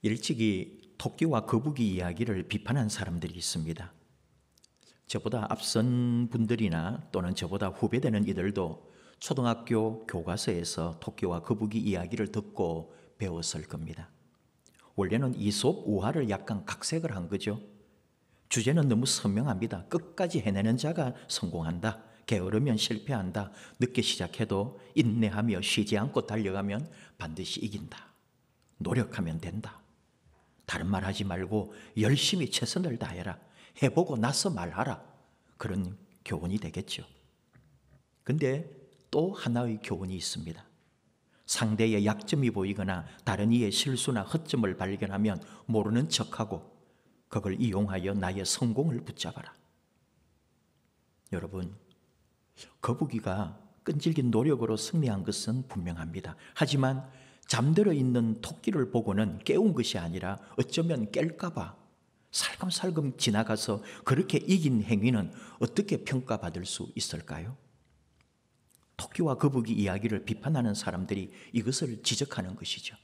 일찍이 토끼와 거북이 이야기를 비판한 사람들이 있습니다. 저보다 앞선 분들이나 또는 저보다 후배되는 이들도 초등학교 교과서에서 토끼와 거북이 이야기를 듣고 배웠을 겁니다. 원래는 이솝 우화를 약간 각색을 한 거죠. 주제는 너무 선명합니다. 끝까지 해내는 자가 성공한다. 게으르면 실패한다. 늦게 시작해도 인내하며 쉬지 않고 달려가면 반드시 이긴다. 노력하면 된다. 다른 말 하지 말고 열심히 최선을 다해라. 해보고 나서 말하라. 그런 교훈이 되겠죠. 근데 또 하나의 교훈이 있습니다. 상대의 약점이 보이거나 다른 이의 실수나 허점을 발견하면 모르는 척하고 그걸 이용하여 나의 성공을 붙잡아라. 여러분, 거북이가 끈질긴 노력으로 승리한 것은 분명합니다. 하지만 잠들어 있는 토끼를 보고는 깨운 것이 아니라 어쩌면 깰까봐 살금살금 지나가서 그렇게 이긴 행위는 어떻게 평가받을 수 있을까요? 토끼와 거북이 이야기를 비판하는 사람들이 이것을 지적하는 것이죠.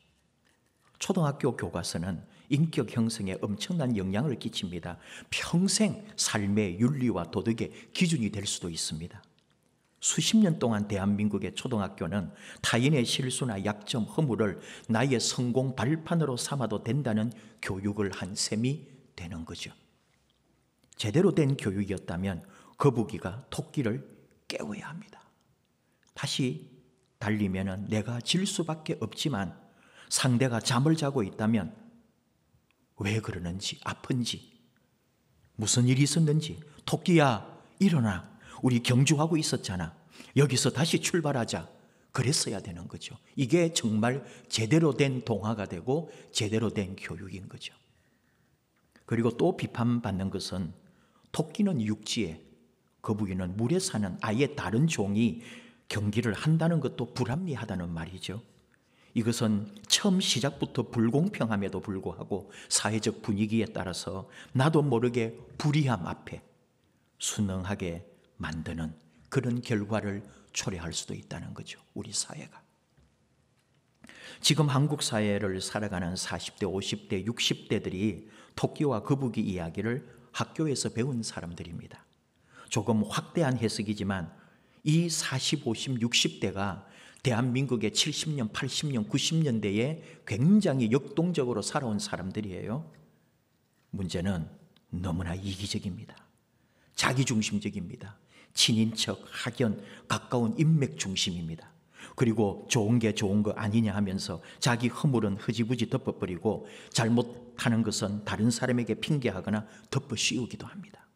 초등학교 교과서는 인격 형성에 엄청난 영향을 끼칩니다. 평생 삶의 윤리와 도덕의 기준이 될 수도 있습니다. 수십 년 동안 대한민국의 초등학교는 타인의 실수나 약점, 허물을 나의 성공 발판으로 삼아도 된다는 교육을 한 셈이 되는 거죠. 제대로 된 교육이었다면 거북이가 토끼를 깨워야 합니다. 다시 달리면 내가 질 수밖에 없지만 상대가 잠을 자고 있다면 왜 그러는지, 아픈지, 무슨 일이 있었는지, 토끼야 일어나, 우리 경주하고 있었잖아, 여기서 다시 출발하자, 그랬어야 되는 거죠. 이게 정말 제대로 된 동화가 되고 제대로 된 교육인 거죠. 그리고 또 비판받는 것은 토끼는 육지에, 거북이는 물에 사는 아예 다른 종이 경기를 한다는 것도 불합리하다는 말이죠. 이것은 처음 시작부터 불공평함에도 불구하고 사회적 분위기에 따라서 나도 모르게 불이함 앞에 순응하게 만드는 그런 결과를 초래할 수도 있다는 거죠. 우리 사회가. 지금 한국 사회를 살아가는 40대, 50대, 60대들이 토끼와 거북이 이야기를 학교에서 배운 사람들입니다. 조금 확대한 해석이지만 이 40, 50, 60대가 대한민국의 70년, 80년, 90년대에 굉장히 역동적으로 살아온 사람들이에요. 문제는 너무나 이기적입니다. 자기중심적입니다. 친인척, 학연, 가까운 인맥 중심입니다. 그리고 좋은 게 좋은 거 아니냐 하면서 자기 허물은 흐지부지 덮어버리고 잘못하는 것은 다른 사람에게 핑계하거나 덮어 씌우기도 합니다.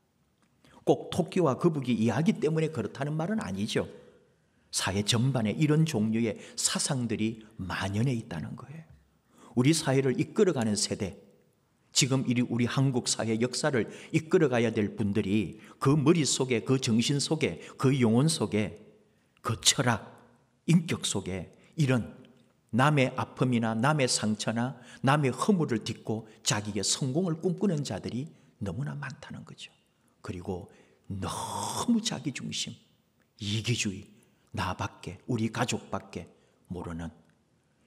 꼭 토끼와 거북이 이야기 때문에 그렇다는 말은 아니죠. 사회 전반에 이런 종류의 사상들이 만연해 있다는 거예요. 우리 사회를 이끌어가는 세대, 지금 우리 한국 사회 역사를 이끌어가야 될 분들이 그 머릿속에, 그 정신 속에, 그 영혼 속에, 그 철학, 인격 속에 이런 남의 아픔이나 남의 상처나 남의 허물을 딛고 자기의 성공을 꿈꾸는 자들이 너무나 많다는 거죠. 그리고 너무 자기중심, 이기주의, 나밖에, 우리 가족밖에 모르는,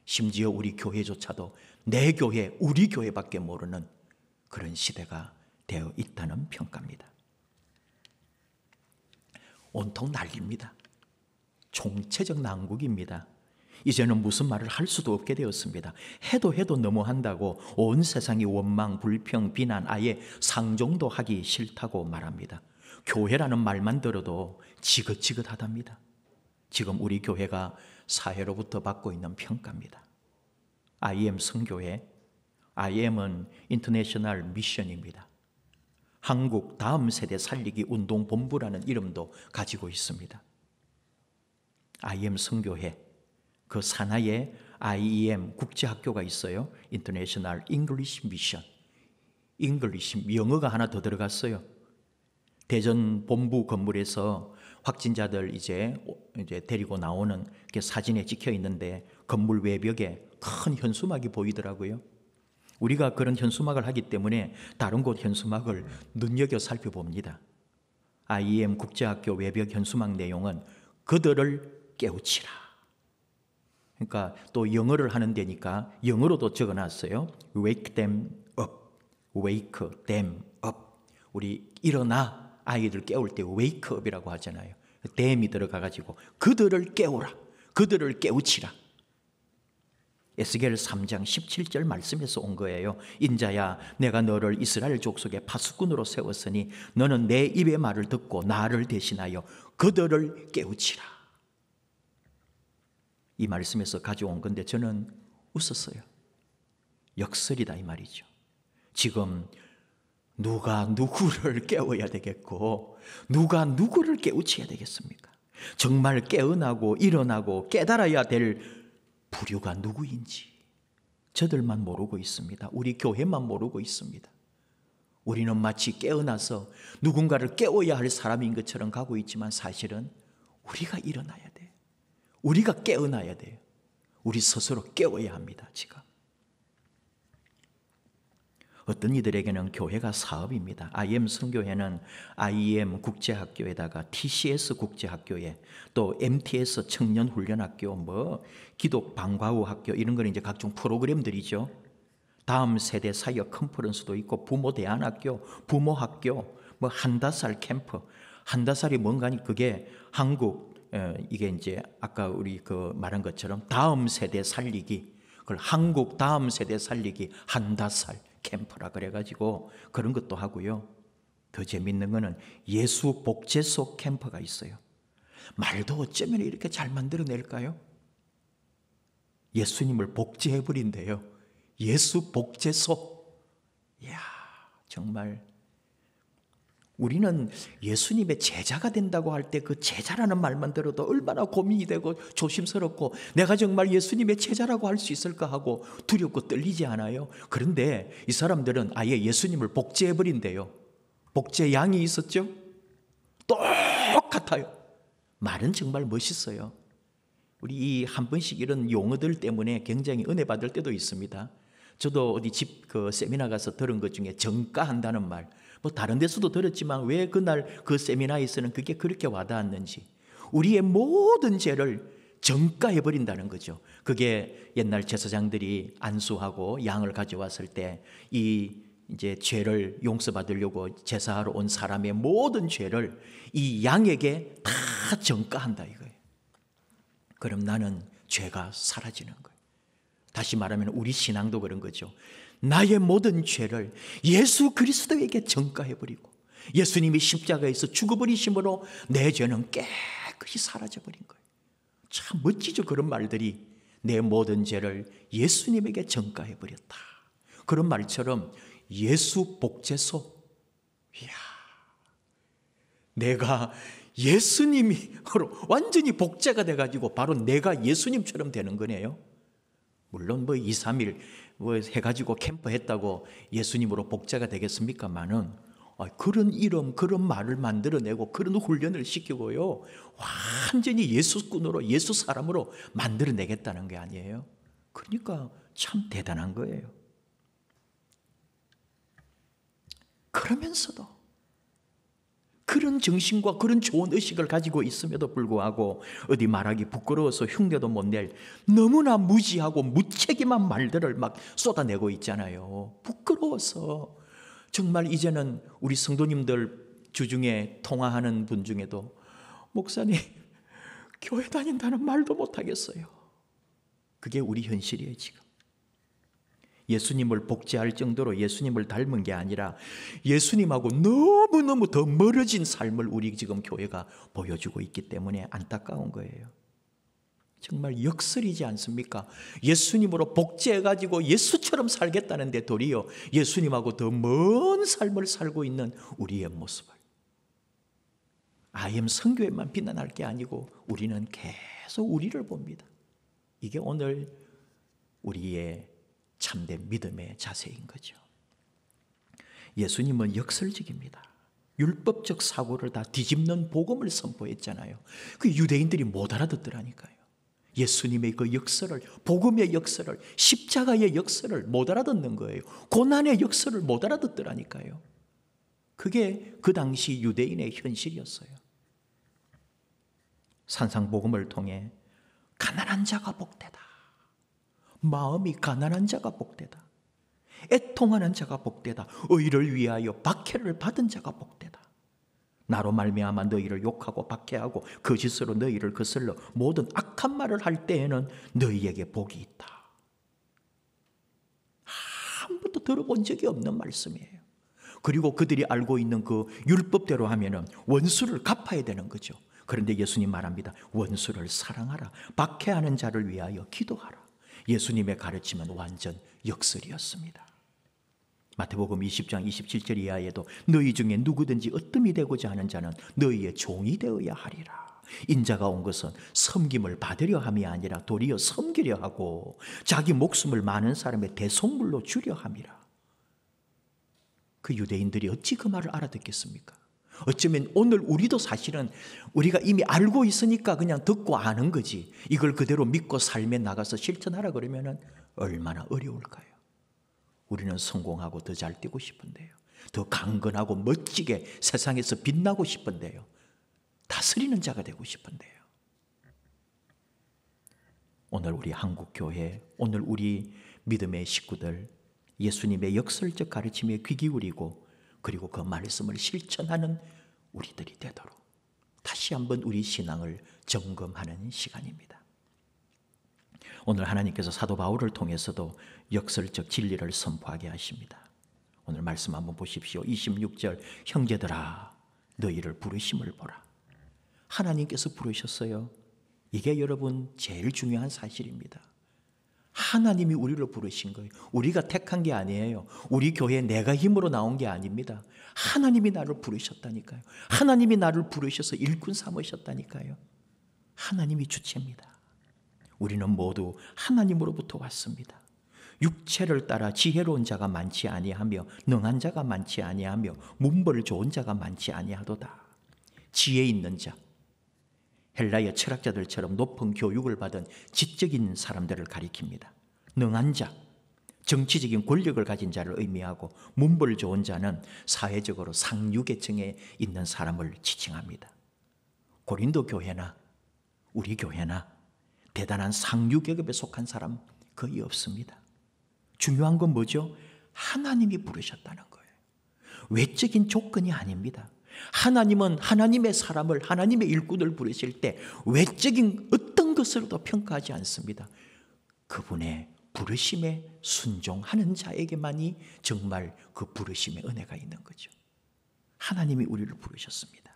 심지어 우리 교회조차도 내 교회, 우리 교회밖에 모르는 그런 시대가 되어 있다는 평가입니다. 온통 난리입니다. 총체적 난국입니다. 이제는 무슨 말을 할 수도 없게 되었습니다. 해도 너무한다고 온 세상이 원망, 불평, 비난, 아예 상종도 하기 싫다고 말합니다. 교회라는 말만 들어도 지긋지긋하답니다. 지금 우리 교회가 사회로부터 받고 있는 평가입니다. IM 선교회, IM은 인터내셔널 미션입니다. 한국 다음 세대 살리기 운동 본부라는 이름도 가지고 있습니다. IM 선교회, 그 산하에 IEM 국제학교가 있어요. 인터내셔널 잉글리시 미션. 잉글리시, 영어가 하나 더 들어갔어요. 대전 본부 건물에서 확진자들 이제 데리고 나오는 게 사진에 찍혀 있는데 건물 외벽에 큰 현수막이 보이더라고요. 우리가 그런 현수막을 하기 때문에 다른 곳 현수막을 눈여겨 살펴봅니다. IEM 국제학교 외벽 현수막 내용은 그들을 깨우치라. 그러니까 또 영어를 하는 데니까 영어로도 적어놨어요. Wake them up, wake them up. 우리 일어나, 아이들 깨울 때 wake up이라고 하잖아요. them이 들어가가지고 그들을 깨우라, 그들을 깨우치라. 에스겔 3장 17절 말씀에서 온 거예요. 인자야, 내가 너를 이스라엘 족속의 파수꾼으로 세웠으니 너는 내 입의 말을 듣고 나를 대신하여 그들을 깨우치라. 이 말씀에서 가져온 건데 저는 웃었어요. 역설이다 이 말이죠. 지금 누가 누구를 깨워야 되겠고 누가 누구를 깨우쳐야 되겠습니까? 정말 깨어나고 일어나고 깨달아야 될 부류가 누구인지 저들만 모르고 있습니다. 우리 교회만 모르고 있습니다. 우리는 마치 깨어나서 누군가를 깨워야 할 사람인 것처럼 가고 있지만 사실은 우리가 일어나야 돼요. 우리가 깨어나야 돼요. 우리 스스로 깨워야 합니다. 지금 어떤 이들에게는 교회가 사업입니다. IM 선교회는 IEM 국제학교에다가 TCS 국제학교에 또 MTS 청년훈련학교, 기독 방과후 학교 이런 건 이제 각종 프로그램들이죠. 다음 세대 사역 컨퍼런스도 있고 부모 대안학교, 부모학교, 한다살 캠프. 한다살이 뭔가니 그게 한국 이게 이제 아까 우리 그 말한 것처럼 다음 세대 살리기. 그걸 한국 다음 세대 살리기 한다살 캠프라 그래가지고 그런 것도 하고요. 더 재밌는 거는 예수 복제소 캠프가 있어요. 말도 어쩌면 이렇게 잘 만들어낼까요? 예수님을 복제해버린대요. 예수 복제소. 이야, 정말 우리는 예수님의 제자가 된다고 할 때 그 제자라는 말만 들어도 얼마나 고민이 되고 조심스럽고 내가 정말 예수님의 제자라고 할 수 있을까 하고 두렵고 떨리지 않아요? 그런데 이 사람들은 아예 예수님을 복제해버린대요. 복제 양이 있었죠? 똑같아요. 말은 정말 멋있어요. 우리 한 번씩 이런 용어들 때문에 굉장히 은혜 받을 때도 있습니다. 저도 어디 집 세미나 가서 들은 것 중에 정가한다는 말, 다른 데서도 들었지만 왜 그날 그 세미나에서는 그게 그렇게 와닿았는지, 우리의 모든 죄를 정가해버린다는 거죠. 그게 옛날 제사장들이 안수하고 양을 가져왔을 때 이 이제 죄를 용서받으려고 제사하러 온 사람의 모든 죄를 이 양에게 다 정가한다 이거예요. 그럼 나는 죄가 사라지는 거예요. 다시 말하면 우리 신앙도 그런 거죠. 나의 모든 죄를 예수 그리스도에게 전가해버리고 예수님이 십자가에서 죽어버리심으로 내 죄는 깨끗이 사라져버린 거예요. 참 멋지죠. 그런 말들이. 내 모든 죄를 예수님에게 전가해버렸다. 그런 말처럼 예수 복제소. 이야, 내가 예수님으로 완전히 복제가 돼가지고 바로 내가 예수님처럼 되는 거네요. 물론 2, 3일 해가지고 캠프 했다고 예수님으로 복제가 되겠습니까만은 그런 이름, 그런 말을 만들어내고 그런 훈련을 시키고요. 완전히 예수꾼으로, 예수 사람으로 만들어내겠다는 게 아니에요. 그러니까 참 대단한 거예요. 그러면서도 그런 정신과 그런 좋은 의식을 가지고 있음에도 불구하고 어디 말하기 부끄러워서 흉내도 못 낼 너무나 무지하고 무책임한 말들을 막 쏟아내고 있잖아요. 부끄러워서. 정말 이제는 우리 성도님들 주중에 통화하는 분 중에도 목사님 교회 다닌다는 말도 못하겠어요. 그게 우리 현실이에요 지금. 예수님을 복제할 정도로 예수님을 닮은 게 아니라 예수님하고 너무너무 더 멀어진 삶을 우리 지금 교회가 보여주고 있기 때문에 안타까운 거예요. 정말 역설이지 않습니까? 예수님으로 복제해가지고 예수처럼 살겠다는데 도리어 예수님하고 더 먼 삶을 살고 있는 우리의 모습을. IM 선교회만 비난할 게 아니고 우리는 계속 우리를 봅니다. 이게 오늘 우리의 참된 믿음의 자세인 거죠. 예수님은 역설적입니다. 율법적 사고를 다 뒤집는 복음을 선포했잖아요. 그 유대인들이 못 알아듣더라니까요. 예수님의 그 역설을, 복음의 역설을, 십자가의 역설을 못 알아듣는 거예요. 고난의 역설을 못 알아듣더라니까요. 그게 그 당시 유대인의 현실이었어요. 산상복음을 통해 가난한 자가 복되다. 마음이 가난한 자가 복되다. 애통하는 자가 복되다. 의를 위하여 박해를 받은 자가 복되다. 나로 말미암아 너희를 욕하고 박해하고 거짓으로 너희를 거슬러 모든 악한 말을 할 때에는 너희에게 복이 있다. 한 번도 들어본 적이 없는 말씀이에요. 그리고 그들이 알고 있는 그 율법대로 하면은 원수를 갚아야 되는 거죠. 그런데 예수님 말합니다. 원수를 사랑하라. 박해하는 자를 위하여 기도하라. 예수님의 가르침은 완전 역설이었습니다. 마태복음 20장 27절 이하에도 너희 중에 누구든지 으뜸이 되고자 하는 자는 너희의 종이 되어야 하리라. 인자가 온 것은 섬김을 받으려 함이 아니라 도리어 섬기려 하고 자기 목숨을 많은 사람의 대속물로 주려 함이라. 그 유대인들이 어찌 그 말을 알아듣겠습니까? 어쩌면 오늘 우리도 사실은 우리가 이미 알고 있으니까 그냥 듣고 아는 거지, 이걸 그대로 믿고 삶에 나가서 실천하라 그러면 얼마나 어려울까요? 우리는 성공하고 더 잘 되고 싶은데요, 더 강건하고 멋지게 세상에서 빛나고 싶은데요, 다스리는 자가 되고 싶은데요. 오늘 우리 한국교회, 오늘 우리 믿음의 식구들, 예수님의 역설적 가르침에 귀 기울이고 그리고 그 말씀을 실천하는 우리들이 되도록 다시 한번 우리 신앙을 점검하는 시간입니다. 오늘 하나님께서 사도 바울을 통해서도 역설적 진리를 선포하게 하십니다. 오늘 말씀 한번 보십시오. 26절, 형제들아 너희를 부르심을 보라. 하나님께서 부르셨어요. 이게 여러분 제일 중요한 사실입니다. 하나님이 우리를 부르신 거예요. 우리가 택한 게 아니에요. 우리 교회에 내가 힘으로 나온 게 아닙니다. 하나님이 나를 부르셨다니까요. 하나님이 나를 부르셔서 일꾼 삼으셨다니까요. 하나님이 주체입니다. 우리는 모두 하나님으로부터 왔습니다. 육체를 따라 지혜로운 자가 많지 아니하며 능한 자가 많지 아니하며 문벌 좋은 자가 많지 아니하도다. 지혜 있는 자, 헬라의 철학자들처럼 높은 교육을 받은 지적인 사람들을 가리킵니다. 능한 자, 정치적인 권력을 가진 자를 의미하고 문벌 좋은 자는 사회적으로 상류계층에 있는 사람을 지칭합니다. 고린도 교회나 우리 교회나 대단한 상류계급에 속한 사람 거의 없습니다. 중요한 건 뭐죠? 하나님이 부르셨다는 거예요. 외적인 조건이 아닙니다. 하나님은 하나님의 사람을, 하나님의 일꾼을 부르실 때 외적인 어떤 것으로도 평가하지 않습니다. 그분의 부르심에 순종하는 자에게만이 정말 그 부르심의 은혜가 있는 거죠. 하나님이 우리를 부르셨습니다.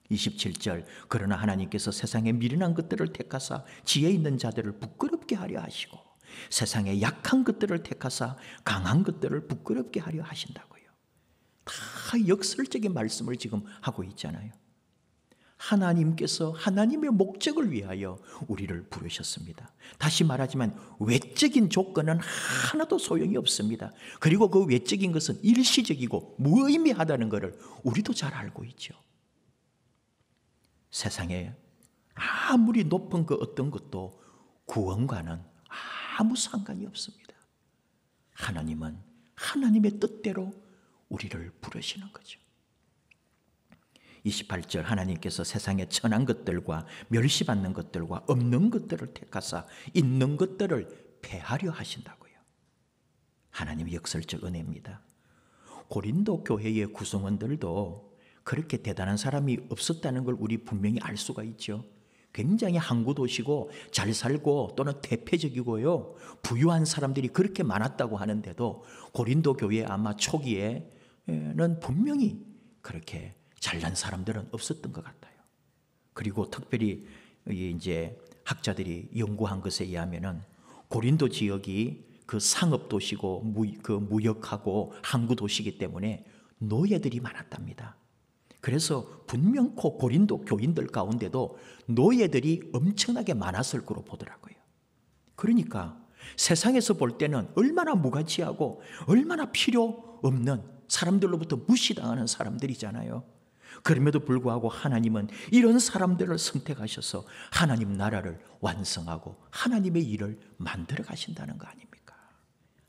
27절, 그러나 하나님께서 세상의 미련한 것들을 택하사 지혜 있는 자들을 부끄럽게 하려 하시고 세상의 약한 것들을 택하사 강한 것들을 부끄럽게 하려 하신다고요. 다 역설적인 말씀을 지금 하고 있잖아요. 하나님께서 하나님의 목적을 위하여 우리를 부르셨습니다. 다시 말하지만 외적인 조건은 하나도 소용이 없습니다. 그리고 그 외적인 것은 일시적이고 무의미하다는 것을 우리도 잘 알고 있죠. 세상에 아무리 높은 그 어떤 것도 구원과는 아무 상관이 없습니다. 하나님은 하나님의 뜻대로 우리를 부르시는 거죠. 28절, 하나님께서 세상의 천한 것들과 멸시받는 것들과 없는 것들을 택하사 있는 것들을 폐하려 하신다고요. 하나님의 역설적 은혜입니다. 고린도 교회의 구성원들도 그렇게 대단한 사람이 없었다는 걸 우리 분명히 알 수가 있죠. 굉장히 항구 도시고 잘 살고 또는 대표적이고요, 부유한 사람들이 그렇게 많았다고 하는데도 고린도 교회 아마 초기에는 분명히 그렇게 잘난 사람들은 없었던 것 같아요. 그리고 특별히 이제 학자들이 연구한 것에 의하면은 고린도 지역이 그 상업 도시고 그 무역하고 항구 도시이기 때문에 노예들이 많았답니다. 그래서 분명코 고린도 교인들 가운데도 노예들이 엄청나게 많았을 거로 보더라고요. 그러니까 세상에서 볼 때는 얼마나 무가치하고 얼마나 필요 없는 사람들로부터 무시당하는 사람들이잖아요. 그럼에도 불구하고 하나님은 이런 사람들을 선택하셔서 하나님 나라를 완성하고 하나님의 일을 만들어 가신다는 거 아닙니까?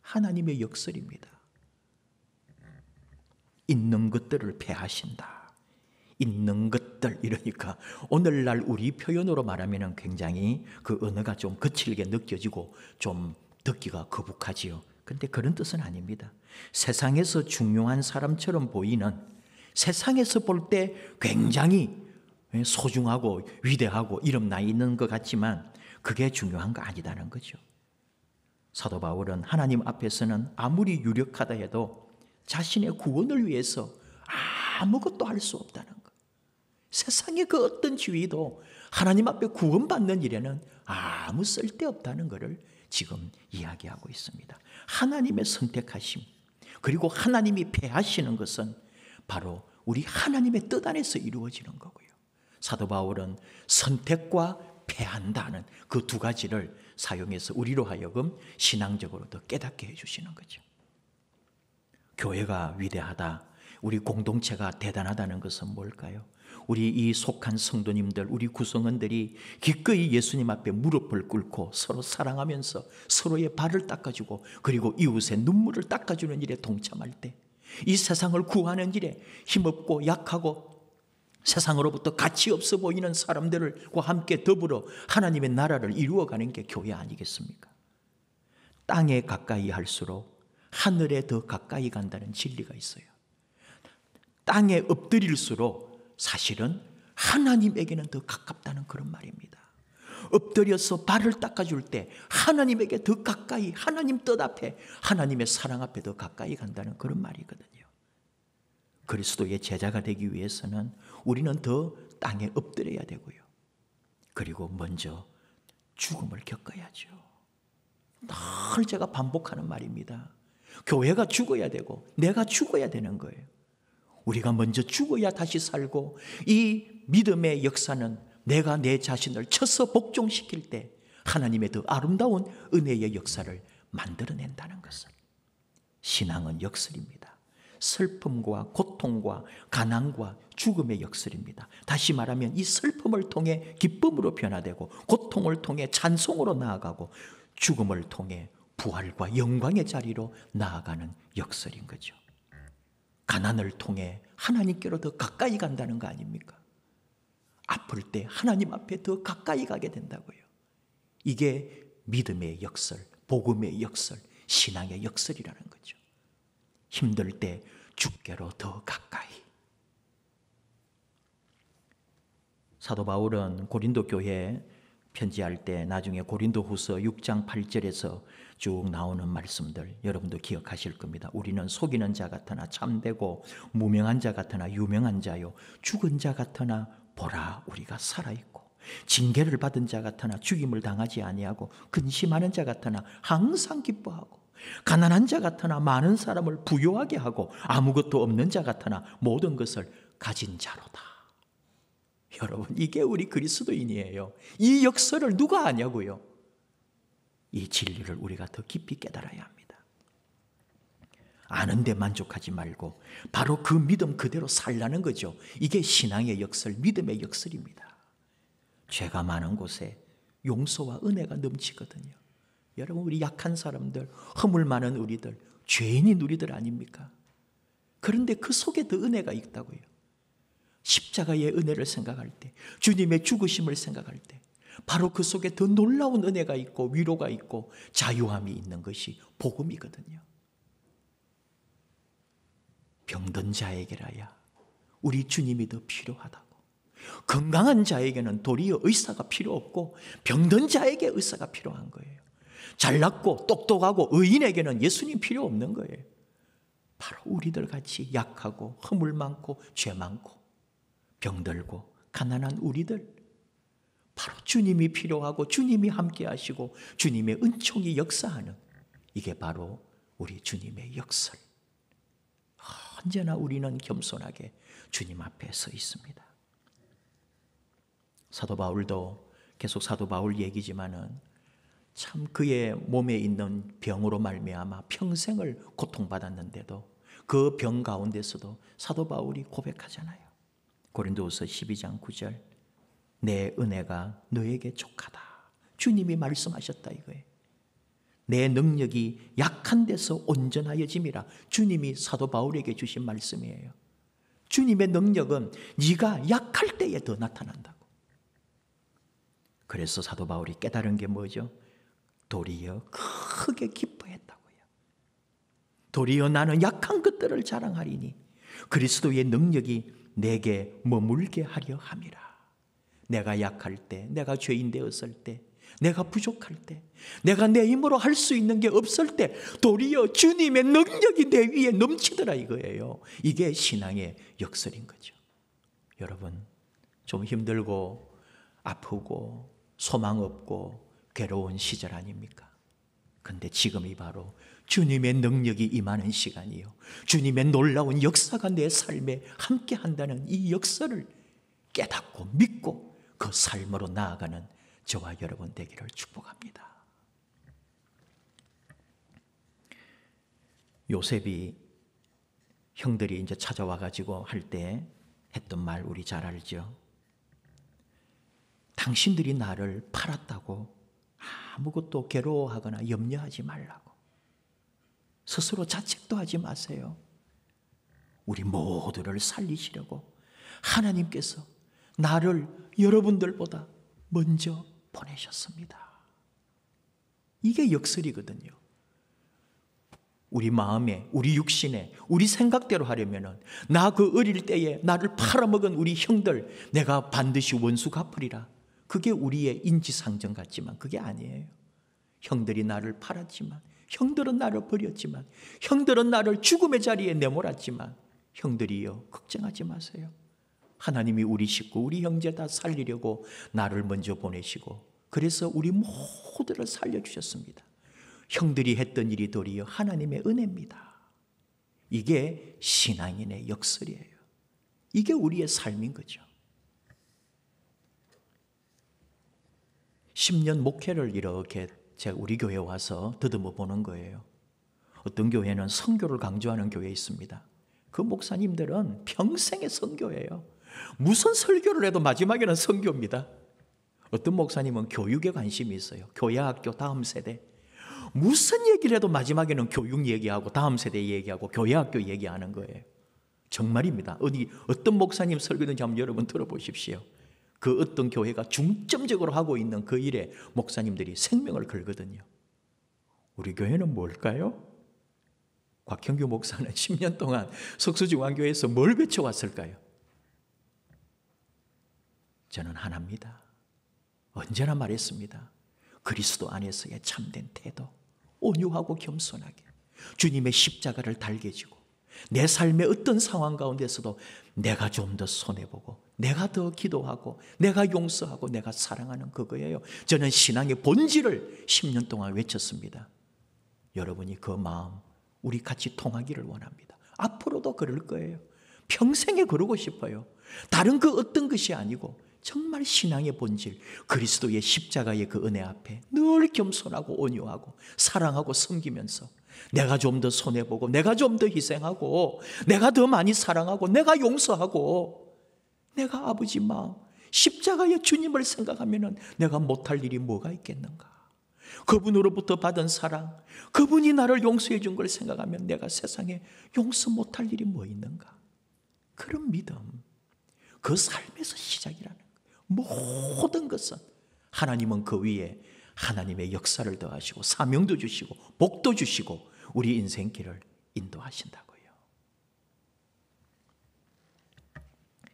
하나님의 역설입니다. 있는 것들을 폐하신다. 있는 것들, 이러니까 오늘날 우리 표현으로 말하면 굉장히 그 언어가 좀 거칠게 느껴지고 좀 듣기가 거북하지요. 그런데 그런 뜻은 아닙니다. 세상에서 중요한 사람처럼 보이는, 세상에서 볼 때 굉장히 소중하고 위대하고 이름 나 있는 것 같지만 그게 중요한 거 아니다는 거죠. 사도 바울은 하나님 앞에서는 아무리 유력하다 해도 자신의 구원을 위해서 아무것도 할 수 없다는 것. 세상의 그 어떤 지위도 하나님 앞에 구원받는 일에는 아무 쓸데없다는 것을 지금 이야기하고 있습니다. 하나님의 선택하심, 그리고 하나님이 폐하시는 것은 바로 우리 하나님의 뜻 안에서 이루어지는 거고요. 사도 바울은 선택과 폐한다는 그 두 가지를 사용해서 우리로 하여금 신앙적으로 더 깨닫게 해주시는 거죠. 교회가 위대하다, 우리 공동체가 대단하다는 것은 뭘까요? 우리 이 속한 성도님들, 우리 구성원들이 기꺼이 예수님 앞에 무릎을 꿇고 서로 사랑하면서 서로의 발을 닦아주고 그리고 이웃의 눈물을 닦아주는 일에 동참할 때, 이 세상을 구하는 일에 힘없고 약하고 세상으로부터 가치 없어 보이는 사람들과 함께 더불어 하나님의 나라를 이루어가는 게 교회 아니겠습니까? 땅에 가까이 할수록 하늘에 더 가까이 간다는 진리가 있어요. 땅에 엎드릴수록 사실은 하나님에게는 더 가깝다는 그런 말입니다. 엎드려서 발을 닦아줄 때 하나님에게 더 가까이, 하나님 뜻 앞에, 하나님의 사랑 앞에 더 가까이 간다는 그런 말이거든요. 그리스도의 제자가 되기 위해서는 우리는 더 땅에 엎드려야 되고요. 그리고 먼저 죽음을 겪어야죠. 늘 제가 반복하는 말입니다. 교회가 죽어야 되고 내가 죽어야 되는 거예요. 우리가 먼저 죽어야 다시 살고, 이 믿음의 역사는 내가 내 자신을 쳐서 복종시킬 때 하나님의 더 아름다운 은혜의 역사를 만들어낸다는 것을. 신앙은 역설입니다. 슬픔과 고통과 가난과 죽음의 역설입니다. 다시 말하면 이 슬픔을 통해 기쁨으로 변화되고, 고통을 통해 찬송으로 나아가고, 죽음을 통해 부활과 영광의 자리로 나아가는 역설인 거죠. 가난을 통해 하나님께로 더 가까이 간다는 거 아닙니까? 아플 때 하나님 앞에 더 가까이 가게 된다고요. 이게 믿음의 역설, 복음의 역설, 신앙의 역설이라는 거죠. 힘들 때 주께로 더 가까이. 사도 바울은 고린도 교회에 편지할 때 나중에 고린도후서 6장 8절에서 쭉 나오는 말씀들 여러분도 기억하실 겁니다. 우리는 속이는 자 같으나 참되고 무명한 자 같으나 유명한 자요, 죽은 자 같으나 보라 우리가 살아있고, 징계를 받은 자 같으나 죽임을 당하지 아니하고, 근심하는 자 같으나 항상 기뻐하고, 가난한 자 같으나 많은 사람을 부유하게 하고, 아무것도 없는 자 같으나 모든 것을 가진 자로다. 여러분, 이게 우리 그리스도인이에요. 이 역사를 누가 아냐고요? 이 진리를 우리가 더 깊이 깨달아야 합니다. 아는데 만족하지 말고 바로 그 믿음 그대로 살라는 거죠. 이게 신앙의 역설, 믿음의 역설입니다. 죄가 많은 곳에 용서와 은혜가 넘치거든요. 여러분, 우리 약한 사람들, 허물 많은 우리들, 죄인인 우리들 아닙니까? 그런데 그 속에 더 은혜가 있다고요. 십자가의 은혜를 생각할 때, 주님의 죽으심을 생각할 때 바로 그 속에 더 놀라운 은혜가 있고 위로가 있고 자유함이 있는 것이 복음이거든요. 병든 자에게라야 우리 주님이 더 필요하다고. 건강한 자에게는 도리어 의사가 필요 없고 병든 자에게 의사가 필요한 거예요. 잘났고 똑똑하고 의인에게는 예수님 필요 없는 거예요. 바로 우리들 같이 약하고 허물 많고 죄 많고 병들고 가난한 우리들, 바로 주님이 필요하고 주님이 함께 하시고 주님의 은총이 역사하는, 이게 바로 우리 주님의 역설. 언제나 우리는 겸손하게 주님 앞에 서 있습니다. 사도 바울도 계속 사도 바울 얘기지만은 참 그의 몸에 있는 병으로 말미암아 평생을 고통받았는데도 그 병 가운데서도 사도 바울이 고백하잖아요. 고린도후서 12장 9절, 내 은혜가 너에게 족하다. 주님이 말씀하셨다 이거예요. 내 능력이 약한 데서 온전하여짐이라. 주님이 사도 바울에게 주신 말씀이에요. 주님의 능력은 네가 약할 때에 더 나타난다고. 그래서 사도 바울이 깨달은 게 뭐죠? 도리어 크게 기뻐했다고요. 도리어 나는 약한 것들을 자랑하리니 그리스도의 능력이 내게 머물게 하려 함이라. 내가 약할 때, 내가 죄인 되었을 때, 내가 부족할 때, 내가 내 힘으로 할 수 있는 게 없을 때 도리어 주님의 능력이 내 위에 넘치더라 이거예요. 이게 신앙의 역설인 거죠. 여러분, 좀 힘들고 아프고 소망 없고 괴로운 시절 아닙니까? 근데 지금이 바로 주님의 능력이 임하는 시간이요, 주님의 놀라운 역사가 내 삶에 함께 한다는 이 역사를 깨닫고 믿고 그 삶으로 나아가는 저와 여러분 되기를 축복합니다. 요셉이 형들이 이제 찾아와 가지고 할 때 했던 말 우리 잘 알죠? 당신들이 나를 팔았다고 아무것도 괴로워하거나 염려하지 말라고. 스스로 자책도 하지 마세요. 우리 모두를 살리시려고 하나님께서 나를 여러분들보다 먼저 보내셨습니다. 이게 역설이거든요. 우리 마음에, 우리 육신에, 우리 생각대로 하려면은 나 그 어릴 때에 나를 팔아먹은 우리 형들 내가 반드시 원수 갚으리라. 그게 우리의 인지상정 같지만 그게 아니에요. 형들이 나를 팔았지만, 형들은 나를 버렸지만, 형들은 나를 죽음의 자리에 내몰았지만, 형들이요, 걱정하지 마세요. 하나님이 우리 식구, 우리 형제 다 살리려고 나를 먼저 보내시고 그래서 우리 모두를 살려주셨습니다. 형들이 했던 일이 도리어 하나님의 은혜입니다. 이게 신앙인의 역설이에요. 이게 우리의 삶인 거죠. 10년 목회를 이렇게 제가 우리 교회에 와서 더듬어 보는 거예요. 어떤 교회는 선교를 강조하는 교회에 있습니다. 그 목사님들은 평생의 선교예요. 무슨 설교를 해도 마지막에는 선교입니다. 어떤 목사님은 교육에 관심이 있어요. 교회학교 다음 세대. 무슨 얘기를 해도 마지막에는 교육 얘기하고 다음 세대 얘기하고 교회학교 얘기하는 거예요. 정말입니다. 어떤 목사님 설교든지 한번 여러분 들어보십시오. 그 어떤 교회가 중점적으로 하고 있는 그 일에 목사님들이 생명을 걸거든요. 우리 교회는 뭘까요? 곽형규 목사는 10년 동안 석수중앙교회에서 뭘 외쳐왔을까요? 저는 하나입니다. 언제나 말했습니다. 그리스도 안에서의 참된 태도, 온유하고 겸손하게 주님의 십자가를 달게 지고 내 삶의 어떤 상황 가운데서도 내가 좀 더 손해보고 내가 더 기도하고 내가 용서하고 내가 사랑하는 그거예요. 저는 신앙의 본질을 10년 동안 외쳤습니다. 여러분이 그 마음 우리 같이 통하기를 원합니다. 앞으로도 그럴 거예요. 평생에 그러고 싶어요. 다른 그 어떤 것이 아니고 정말 신앙의 본질, 그리스도의 십자가의 그 은혜 앞에 늘 겸손하고 온유하고 사랑하고 섬기면서 내가 좀 더 손해보고 내가 좀 더 희생하고 내가 더 많이 사랑하고 내가 용서하고 내가 아버지 마음 십자가의 주님을 생각하면 내가 못할 일이 뭐가 있겠는가. 그분으로부터 받은 사랑, 그분이 나를 용서해 준 걸 생각하면 내가 세상에 용서 못할 일이 뭐 있는가. 그런 믿음, 그 삶에서 시작이라는 거예요. 모든 것은 하나님은 그 위에 하나님의 역사를 더하시고 사명도 주시고 복도 주시고 우리 인생길을 인도하신다고요.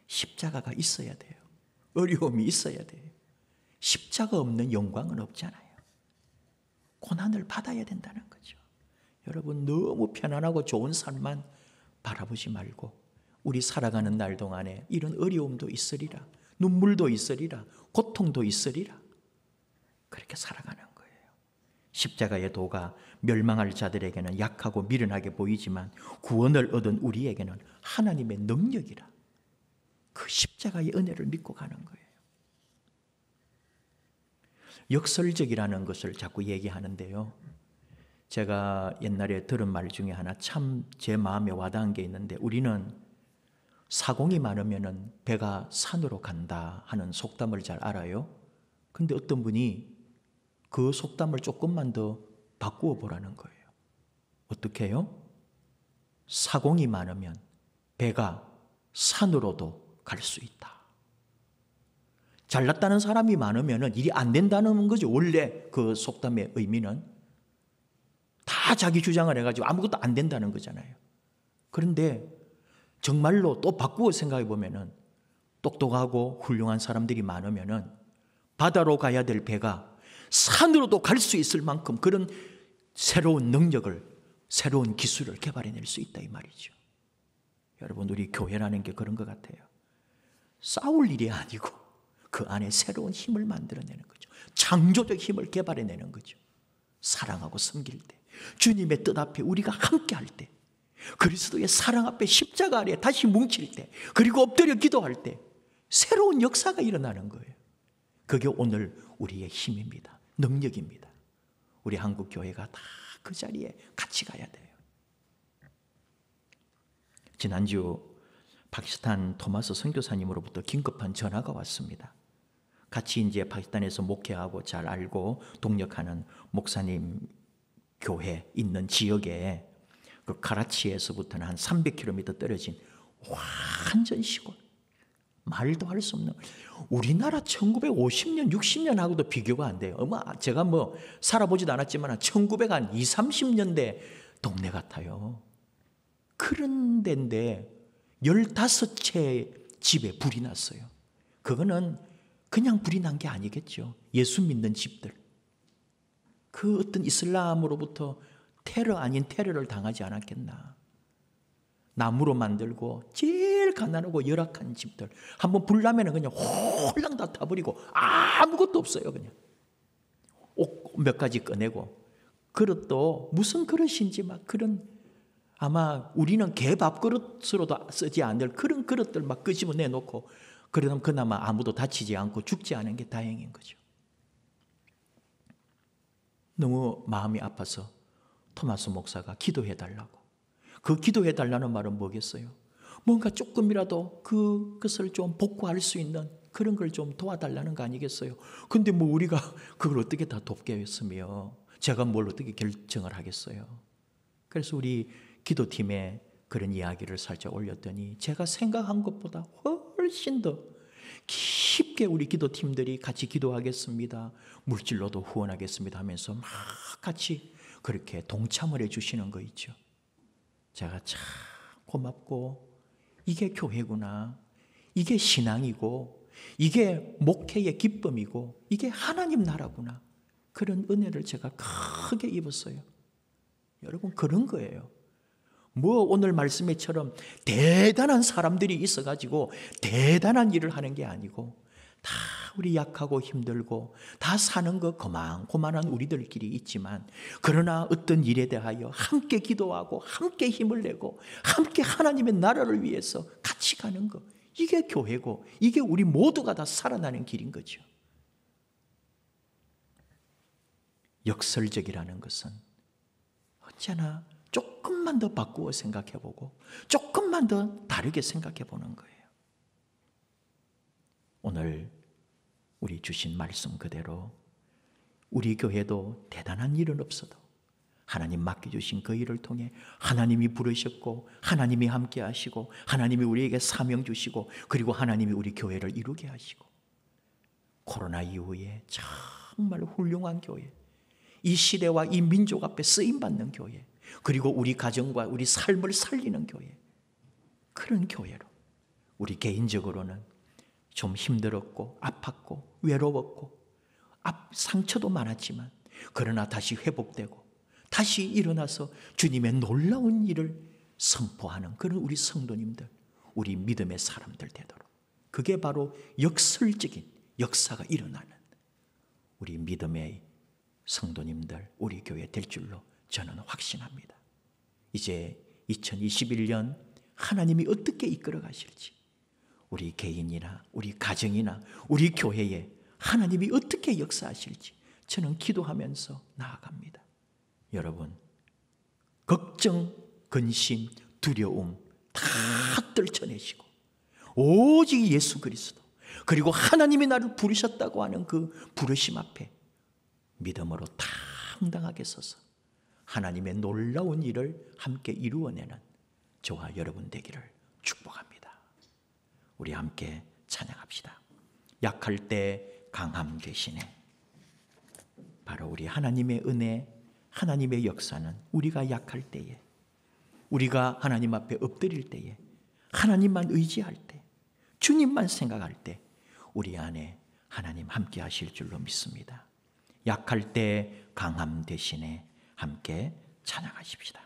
십자가가 있어야 돼요. 어려움이 있어야 돼요. 십자가 없는 영광은 없잖아요. 고난을 받아야 된다는 거죠. 여러분, 너무 편안하고 좋은 삶만 바라보지 말고 우리 살아가는 날 동안에 이런 어려움도 있으리라, 눈물도 있으리라, 고통도 있으리라, 그렇게 살아가는 거예요. 십자가의 도가 멸망할 자들에게는 약하고 미련하게 보이지만 구원을 얻은 우리에게는 하나님의 능력이라, 그 십자가의 은혜를 믿고 가는 거예요. 역설적이라는 것을 자꾸 얘기하는데요, 제가 옛날에 들은 말 중에 하나 참 제 마음에 와닿은 게 있는데, 우리는 사공이 많으면 배가 산으로 간다 하는 속담을 잘 알아요. 근데 어떤 분이 그 속담을 조금만 더 바꾸어 보라는 거예요. 어떻게 해요? 사공이 많으면 배가 산으로도 갈 수 있다. 잘났다는 사람이 많으면 일이 안 된다는 거죠. 원래 그 속담의 의미는. 다 자기 주장을 해가지고 아무것도 안 된다는 거잖아요. 그런데 정말로 또 바꾸어 생각해 보면은 똑똑하고 훌륭한 사람들이 많으면은 바다로 가야 될 배가 산으로도 갈 수 있을 만큼 그런 새로운 능력을, 새로운 기술을 개발해낼 수 있다 이 말이죠. 여러분, 우리 교회라는 게 그런 것 같아요. 싸울 일이 아니고 그 안에 새로운 힘을 만들어내는 거죠. 창조적 힘을 개발해내는 거죠. 사랑하고 섬길 때, 주님의 뜻 앞에 우리가 함께 할 때, 그리스도의 사랑 앞에 십자가 아래 다시 뭉칠 때, 그리고 엎드려 기도할 때 새로운 역사가 일어나는 거예요. 그게 오늘 우리의 힘입니다. 능력입니다. 우리 한국 교회가 다 그 자리에 같이 가야 돼요. 지난주 파키스탄 토마스 선교사님으로부터 긴급한 전화가 왔습니다. 같이 이제 파키스탄에서 목회하고 잘 알고 동력하는 목사님 교회 있는 지역에 그 카라치에서부터는 한 300km 떨어진 완전 시골, 말도 할 수 없는, 우리나라 1950년, 60년하고도 비교가 안 돼요. 제가 뭐 살아보지도 않았지만 1920, 30년대 동네 같아요. 그런 데인데 15채 집에 불이 났어요. 그거는 그냥 불이 난 게 아니겠죠. 예수 믿는 집들. 그 어떤 이슬람으로부터 테러 아닌 테러를 당하지 않았겠나. 나무로 만들고 제일 가난하고 열악한 집들. 한번 불 나면 그냥 홀랑 다 타버리고 아무것도 없어요. 그냥 옷 몇 가지 꺼내고, 그릇도 무슨 그릇인지 막 그런, 아마 우리는 개 밥그릇으로도 쓰지 않을 그런 그릇들 막 끄집어 내놓고, 그러면 그나마 아무도 다치지 않고 죽지 않은 게 다행인 거죠. 너무 마음이 아파서 토마스 목사가 기도해달라고. 그 기도해달라는 말은 뭐겠어요? 뭔가 조금이라도 그것을 좀 복구할 수 있는 그런 걸 좀 도와달라는 거 아니겠어요? 근데 뭐 우리가 그걸 어떻게 다 돕겠으며 제가 뭘 어떻게 결정을 하겠어요? 그래서 우리 기도팀에 그런 이야기를 살짝 올렸더니 제가 생각한 것보다 훨씬 더 깊게 우리 기도팀들이 같이 기도하겠습니다, 물질로도 후원하겠습니다 하면서 막 같이 그렇게 동참을 해주시는 거 있죠. 제가 참 고맙고, 이게 교회구나, 이게 신앙이고, 이게 목회의 기쁨이고, 이게 하나님 나라구나, 그런 은혜를 제가 크게 입었어요. 여러분, 그런 거예요. 뭐 오늘 말씀에처럼 대단한 사람들이 있어가지고 대단한 일을 하는 게 아니고, 다 우리 약하고 힘들고 다 사는 거 고만고만한 우리들끼리 있지만, 그러나 어떤 일에 대하여 함께 기도하고 함께 힘을 내고 함께 하나님의 나라를 위해서 같이 가는 거, 이게 교회고, 이게 우리 모두가 다 살아나는 길인 거죠. 역설적이라는 것은 언제나 조금만 더 바꾸어 생각해보고 조금만 더 다르게 생각해보는 거예요. 오늘 우리 주신 말씀 그대로 우리 교회도 대단한 일은 없어도 하나님 맡겨주신 그 일을 통해 하나님이 부르셨고, 하나님이 함께 하시고, 하나님이 우리에게 사명 주시고, 그리고 하나님이 우리 교회를 이루게 하시고, 코로나 이후에 정말 훌륭한 교회, 이 시대와 이 민족 앞에 쓰임받는 교회, 그리고 우리 가정과 우리 삶을 살리는 교회, 그런 교회로 우리 개인적으로는 좀 힘들었고 아팠고 외로웠고 상처도 많았지만, 그러나 다시 회복되고 다시 일어나서 주님의 놀라운 일을 선포하는 그런 우리 성도님들, 우리 믿음의 사람들 되도록, 그게 바로 역설적인 역사가 일어나는 우리 믿음의 성도님들, 우리 교회 될 줄로 저는 확신합니다. 이제 2021년 하나님이 어떻게 이끌어 가실지, 우리 개인이나 우리 가정이나 우리 교회에 하나님이 어떻게 역사하실지 저는 기도하면서 나아갑니다. 여러분, 걱정, 근심, 두려움 다 떨쳐내시고 오직 예수 그리스도, 그리고 하나님이 나를 부르셨다고 하는 그 부르심 앞에 믿음으로 당당하게 서서 하나님의 놀라운 일을 함께 이루어내는 저와 여러분 되기를 축복합니다. 우리 함께 찬양합시다. 약할 때 강함 되시네. 바로 우리 하나님의 은혜, 하나님의 역사는 우리가 약할 때에, 우리가 하나님 앞에 엎드릴 때에, 하나님만 의지할 때, 주님만 생각할 때 우리 안에 하나님 함께 하실 줄로 믿습니다. 약할 때 강함 대신에 함께 찬양하십시다.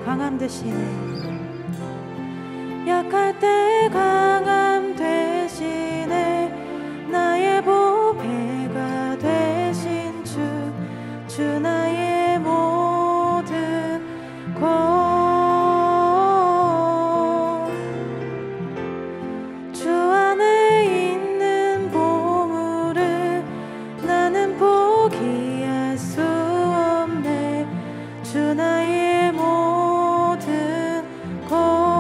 강함 대신에, 약할 때 강함 대신에 나의 보배가 되신 주 나의 모든 것, 주 안에 있는 보물을 나는 포기할 수 없네. 주 나의 모든 것,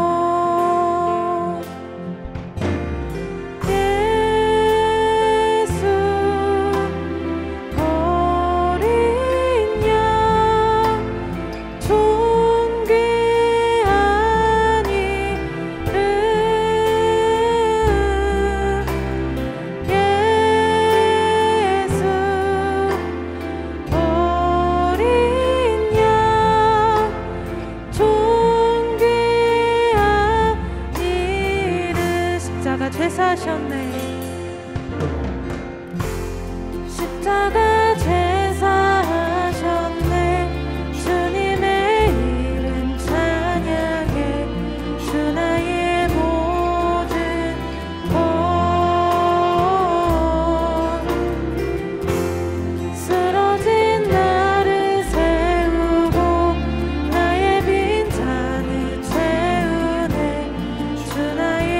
제사하셨네. 십자가 제사하셨네. 주님의 이름 찬양해. 주 나의 모든 것, 쓰러진 나를 세우고 나의 빈잔을 채우네. 주 나의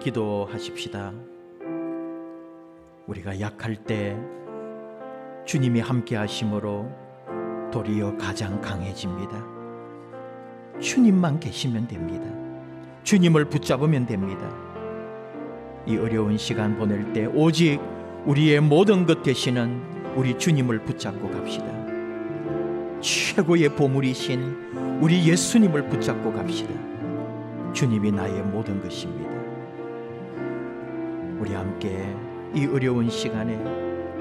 기도하십시다. 우리가 약할 때 주님이 함께 하심으로 도리어 가장 강해집니다. 주님만 계시면 됩니다. 주님을 붙잡으면 됩니다. 이 어려운 시간 보낼 때 오직 우리의 모든 것 되시는 우리 주님을 붙잡고 갑시다. 최고의 보물이신 우리 예수님을 붙잡고 갑시다. 주님이 나의 모든 것입니다. 우리 함께 이 어려운 시간에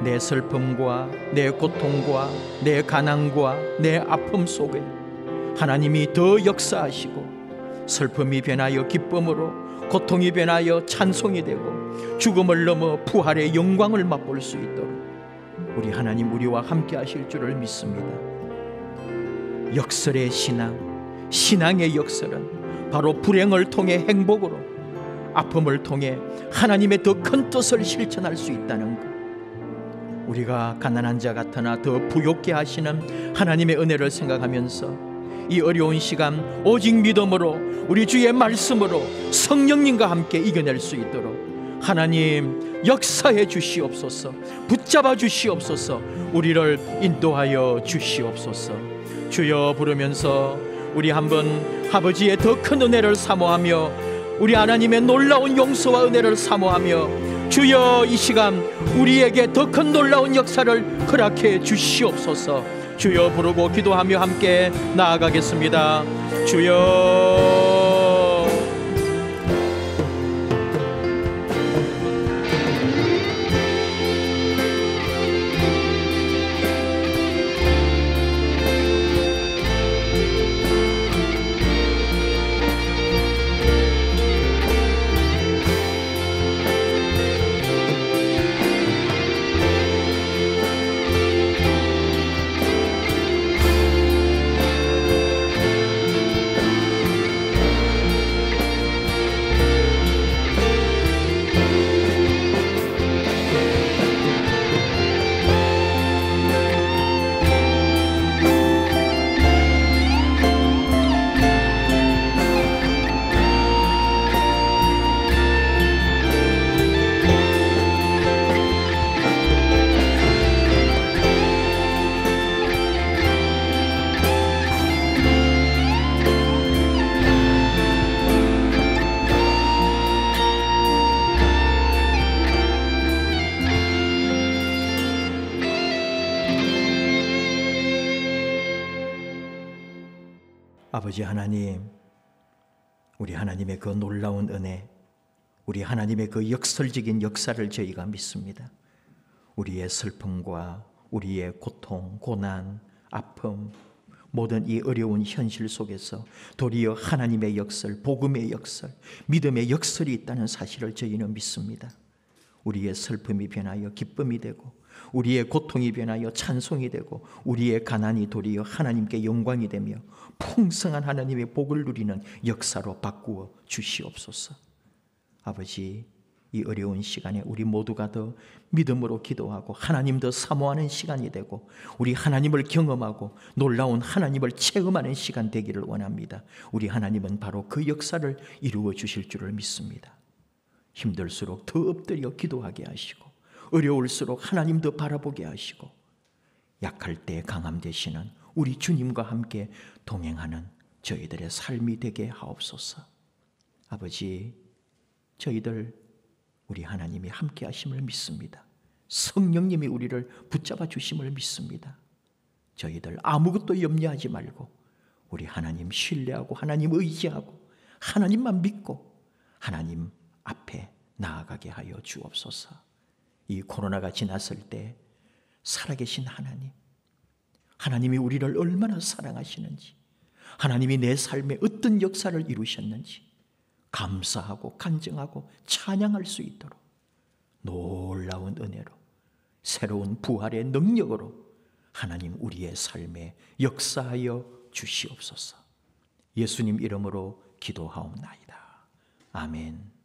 내 슬픔과 내 고통과 내 가난과 내 아픔 속에 하나님이 더 역사하시고 슬픔이 변하여 기쁨으로, 고통이 변하여 찬송이 되고 죽음을 넘어 부활의 영광을 맛볼 수 있도록 우리 하나님 우리와 함께 하실 줄을 믿습니다. 역설의 신앙, 신앙의 역설은 바로 불행을 통해 행복으로, 아픔을 통해 하나님의 더 큰 뜻을 실천할 수 있다는 것. 우리가 가난한 자 같으나 더 부욕케 하시는 하나님의 은혜를 생각하면서 이 어려운 시간 오직 믿음으로, 우리 주의 말씀으로 성령님과 함께 이겨낼 수 있도록 하나님 역사해 주시옵소서. 붙잡아 주시옵소서. 우리를 인도하여 주시옵소서. 주여 부르면서 우리 한번 아버지의 더 큰 은혜를 사모하며, 우리 하나님의 놀라운 용서와 은혜를 사모하며, 주여 이 시간 우리에게 더 큰 놀라운 역사를 허락해 주시옵소서. 주여 부르고 기도하며 함께 나아가겠습니다. 주여. 아버지 하나님, 우리 하나님의 그 놀라운 은혜, 우리 하나님의 그 역설적인 역사를 저희가 믿습니다. 우리의 슬픔과 우리의 고통, 고난, 아픔, 모든 이 어려운 현실 속에서 도리어 하나님의 역설, 복음의 역설, 믿음의 역설이 있다는 사실을 저희는 믿습니다. 우리의 슬픔이 변하여 기쁨이 되고, 우리의 고통이 변하여 찬송이 되고, 우리의 가난이 도리어 하나님께 영광이 되며 풍성한 하나님의 복을 누리는 역사로 바꾸어 주시옵소서. 아버지, 이 어려운 시간에 우리 모두가 더 믿음으로 기도하고 하나님 더 사모하는 시간이 되고, 우리 하나님을 경험하고 놀라운 하나님을 체험하는 시간 되기를 원합니다. 우리 하나님은 바로 그 역사를 이루어 주실 줄을 믿습니다. 힘들수록 더 엎드려 기도하게 하시고, 어려울수록 하나님 더 바라보게 하시고, 약할 때 강함 되시는 우리 주님과 함께 동행하는 저희들의 삶이 되게 하옵소서. 아버지, 저희들 우리 하나님이 함께 하심을 믿습니다. 성령님이 우리를 붙잡아 주심을 믿습니다. 저희들 아무것도 염려하지 말고 우리 하나님 신뢰하고 하나님 의지하고 하나님만 믿고 하나님 앞에 나아가게 하여 주옵소서. 이 코로나가 지났을 때 살아계신 하나님, 하나님이 우리를 얼마나 사랑하시는지, 하나님이 내 삶에 어떤 역사를 이루셨는지 감사하고 간증하고 찬양할 수 있도록 놀라운 은혜로, 새로운 부활의 능력으로 하나님 우리의 삶에 역사하여 주시옵소서. 예수님 이름으로 기도하옵나이다. 아멘.